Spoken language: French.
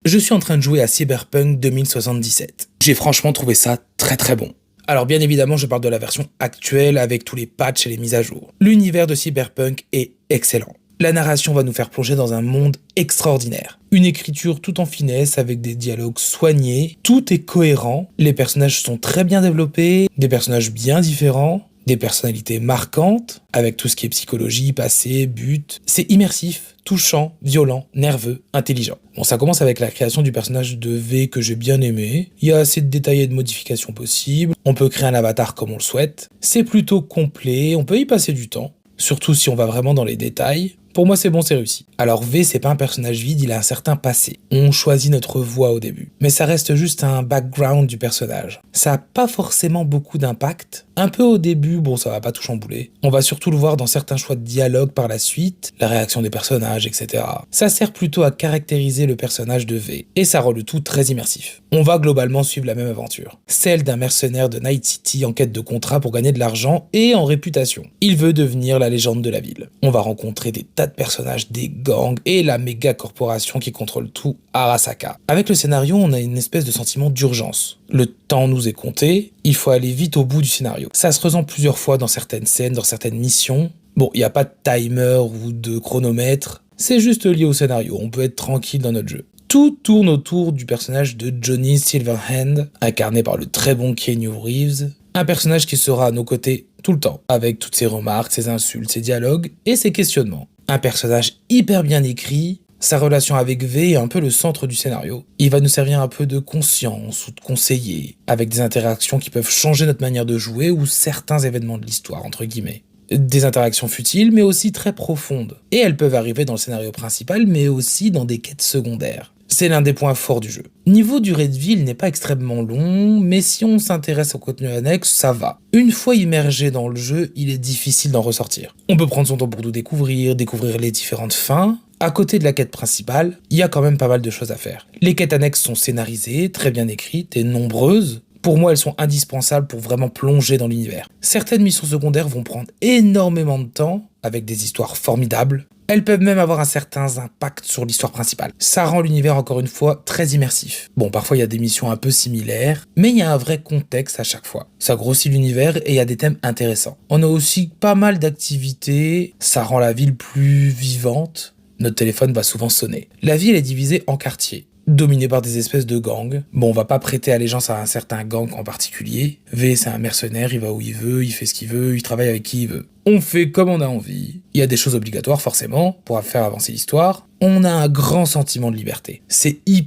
Je suis en train de jouer à Cyberpunk 2077. J'ai franchement trouvé ça très bon. Alors bien évidemment, je parle de la version actuelle avec tous les patchs et les mises à jour. L'univers de Cyberpunk est excellent. La narration va nous faire plonger dans un monde extraordinaire. Une écriture tout en finesse avec des dialogues soignés, tout est cohérent, les personnages sont très bien développés, des personnages bien différents, des personnalités marquantes, avec tout ce qui est psychologie, passé, but. C'est immersif, touchant, violent, nerveux, intelligent. Bon, ça commence avec la création du personnage de V que j'ai bien aimé. Il y a assez de détails et de modifications possibles. On peut créer un avatar comme on le souhaite. C'est plutôt complet, on peut y passer du temps. Surtout si on va vraiment dans les détails. Pour moi, c'est bon, c'est réussi. Alors V, c'est pas un personnage vide, il a un certain passé. On choisit notre voie au début. Mais ça reste juste un background du personnage. Ça a pas forcément beaucoup d'impact. Un peu au début, bon, ça va pas tout chambouler. On va surtout le voir dans certains choix de dialogue par la suite, la réaction des personnages, etc. Ça sert plutôt à caractériser le personnage de V. Et ça rend le tout très immersif. On va globalement suivre la même aventure. Celle d'un mercenaire de Night City en quête de contrat pour gagner de l'argent et en réputation. Il veut devenir la légende de la ville. On va rencontrer des tas de personnages, des gangs et la méga corporation qui contrôle tout, Arasaka. Avec le scénario, on a une espèce de sentiment d'urgence. Le temps nous est compté, il faut aller vite au bout du scénario. Ça se ressent plusieurs fois dans certaines scènes, dans certaines missions. Bon, il n'y a pas de timer ou de chronomètre, c'est juste lié au scénario, on peut être tranquille dans notre jeu. Tout tourne autour du personnage de Johnny Silverhand, incarné par le très bon Keanu Reeves, un personnage qui sera à nos côtés tout le temps, avec toutes ses remarques, ses insultes, ses dialogues et ses questionnements. Un personnage hyper bien écrit, sa relation avec V est un peu le centre du scénario. Il va nous servir un peu de conscience ou de conseiller, avec des interactions qui peuvent changer notre manière de jouer ou certains événements de l'histoire, entre guillemets. Des interactions futiles, mais aussi très profondes. Et elles peuvent arriver dans le scénario principal, mais aussi dans des quêtes secondaires. C'est l'un des points forts du jeu. Niveau durée de vie, il n'est pas extrêmement long, mais si on s'intéresse au contenu annexe, ça va. Une fois immergé dans le jeu, il est difficile d'en ressortir. On peut prendre son temps pour tout découvrir les différentes fins. À côté de la quête principale, il y a quand même pas mal de choses à faire. Les quêtes annexes sont scénarisées, très bien écrites et nombreuses. Pour moi, elles sont indispensables pour vraiment plonger dans l'univers. Certaines missions secondaires vont prendre énormément de temps, avec des histoires formidables. Elles peuvent même avoir un certain impact sur l'histoire principale. Ça rend l'univers encore une fois très immersif. Bon, parfois il y a des missions un peu similaires, mais il y a un vrai contexte à chaque fois. Ça grossit l'univers et il y a des thèmes intéressants. On a aussi pas mal d'activités, ça rend la ville plus vivante. Notre téléphone va souvent sonner. La ville est divisée en quartiers, dominée par des espèces de gangs. Bon, on va pas prêter allégeance à un certain gang en particulier. V, c'est un mercenaire, il va où il veut, il fait ce qu'il veut, il travaille avec qui il veut. On fait comme on a envie. Il y a des choses obligatoires, forcément, pour faire avancer l'histoire. On a un grand sentiment de liberté. C'est hyper